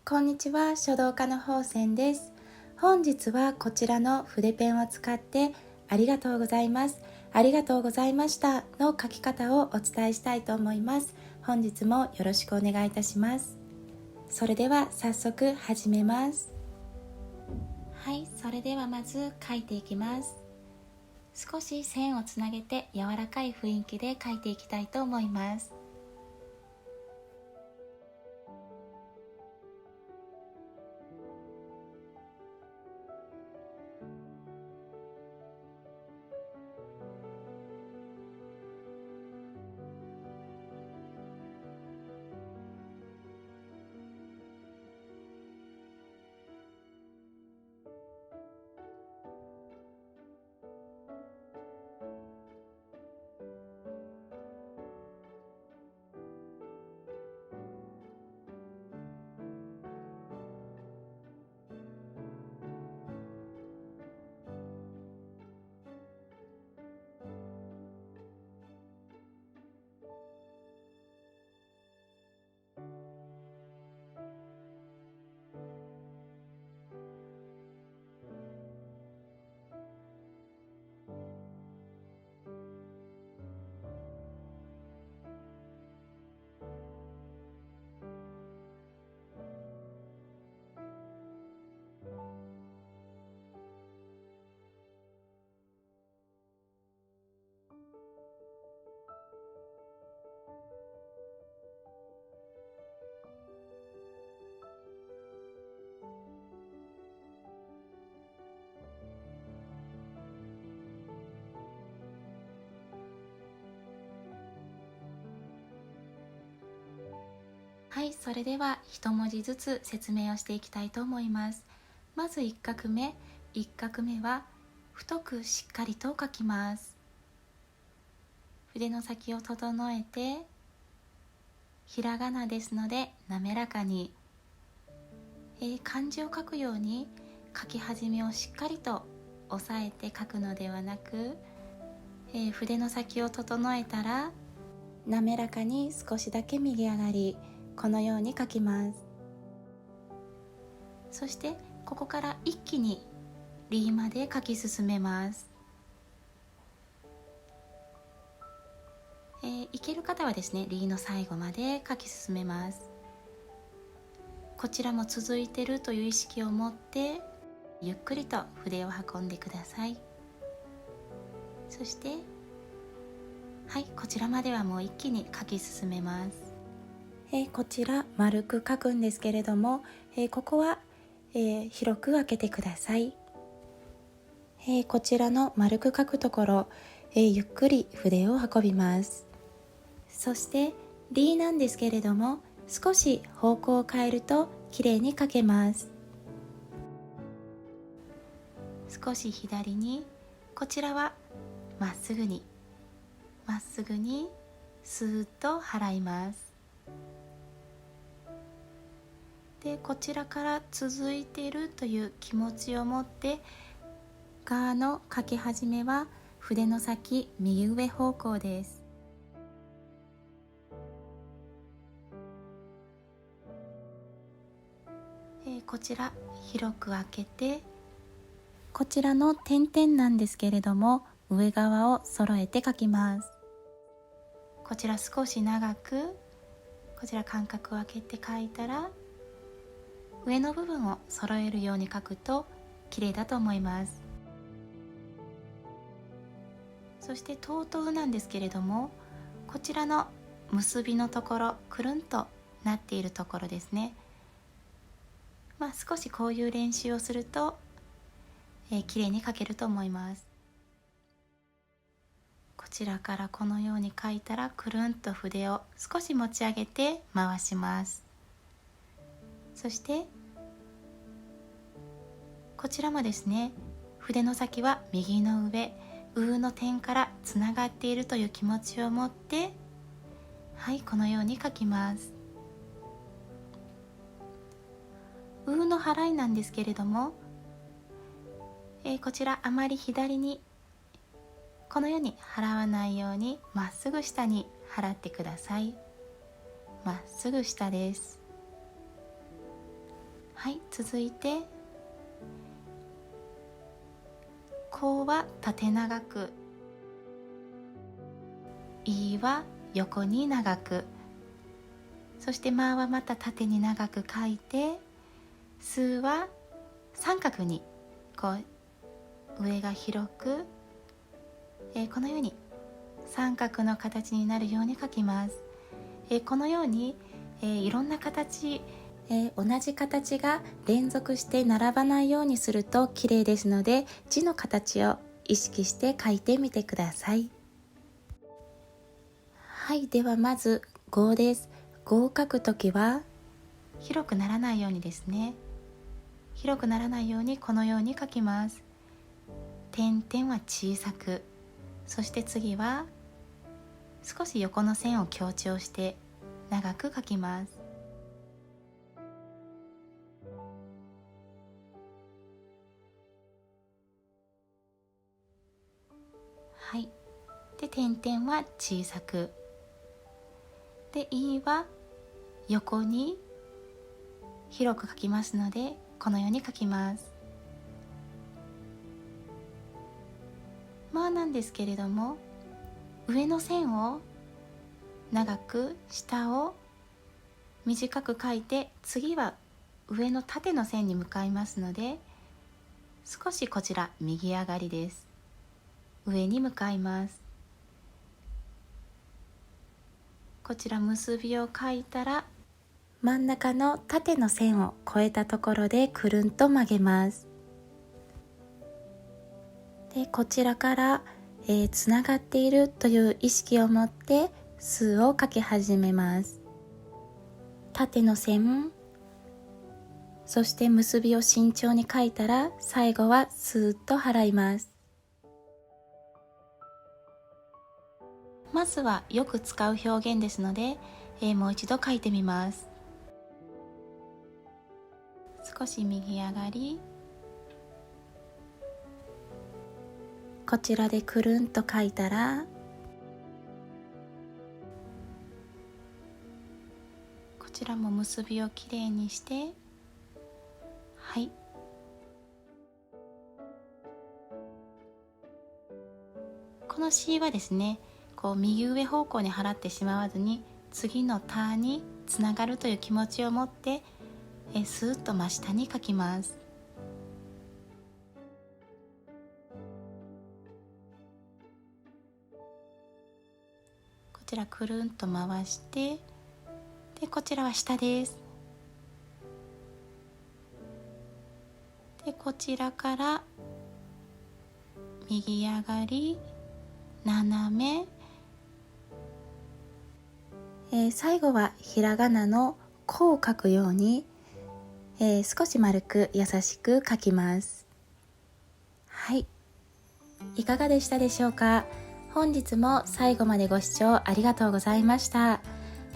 こんにちは、書道家の宝泉です。本日はこちらの筆ペンを使ってありがとうございます、ありがとうございましたの書き方をお伝えしたいと思います。本日もよろしくお願いいたします。それでは早速始めます。はい、それではまず書いていきます。少し線をつなげて柔らかい雰囲気で書いていきたいと思います。はい、それでは一文字ずつ説明をしていきたいと思います。まず1画目は太くしっかりと書きます。筆の先を整えて、ひらがなですので滑らかに、漢字を書くように書き始めをしっかりと押さえて書くのではなく、筆の先を整えたら滑らかに少しだけ右上がり、このように書きます。そしてここから一気にリまで書き進めます。いける方はですね、リの最後まで書き進めます。こちらも続いているという意識を持ってゆっくりと筆を運んでください。そしてはい、こちらまではもう一気に書き進めます。こちら丸く書くんですけれども、ここは、広く開けてください。こちらの丸く書くところ、ゆっくり筆を運びます。そしてリなんですけれども、少し方向を変えるときれいに書けます。少し左に、こちらはまっすぐにスーッと払います。でこちらから続いているという気持ちを持ってがの書き始めは筆の先右上方向です。こちら広く開けて、こちらの点々なんですけれども上側を揃えて書きます。こちら少し長く、こちら間隔を空けて書いたら上の部分を揃えるように書くと綺麗だと思います。そしてとうとうなんですけれども、こちらの結びのところ、くるんとなっているところですね。少しこういう練習をすると、綺麗に書けると思います。こちらからこのように書いたらくるんと筆を少し持ち上げて回します。そしてこちらもですね、筆の先は右の上の点からつながっているという気持ちを持って、はい、このように書きます。の払いなんですけれども、こちらあまり左にこのように払わないようにまっすぐ下に払ってください。まっすぐ下です。はい、続いてこは縦長く、いは横に長く、そしてまはまた縦に長く書いて、すは三角にこう上が広く、このように三角の形になるように書きます。このように、いろんな形、同じ形が連続して並ばないようにすると綺麗ですので、字の形を意識して書いてみてください。はい、ではまず5です。5を書くときは広くならないようにですね、広くならないようにこのように書きます。点々は小さく、そして次は少し横の線を強調して長く書きます。はい、で点々は小さく、でいは横に広く書きますのでこのように書きます。まあなんですけれども、上の線を長く下を短く書いて、次は上の縦の線に向かいますので、少しこちら右上がりです。上に向かいます。こちら結びを書いたら真ん中の縦の線を越えたところでくるんと曲げます。でこちらから、つながっているという意識を持って数を書き始めます。縦の線、そして結びを慎重に書いたら最後はスーッと払います。まずはよく使う表現ですので、もう一度書いてみます。少し右上がり、こちらでくるんと書いたら、こちらも結びをきれいにして、はい、この C はですね、こう右上方向に払ってしまわずに次のタにつながるという気持ちを持ってスーッと真下に書きます。こちらくるんと回して、でこちらは下です。でこちらから右上がり、斜め、最後はひらがなの「こ」を書くように、少し丸く優しく書きます。はい、いかがでしたでしょうか。本日も最後までご視聴ありがとうございました。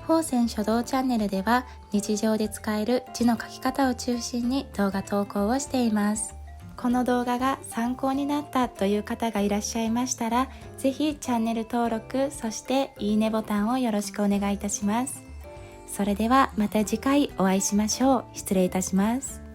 フォーセン書道チャンネルでは日常で使える字の書き方を中心に動画投稿をしています。この動画が参考になったという方がいらっしゃいましたら、ぜひチャンネル登録、そしていいねボタンをよろしくお願いいたします。それではまた次回お会いしましょう。失礼いたします。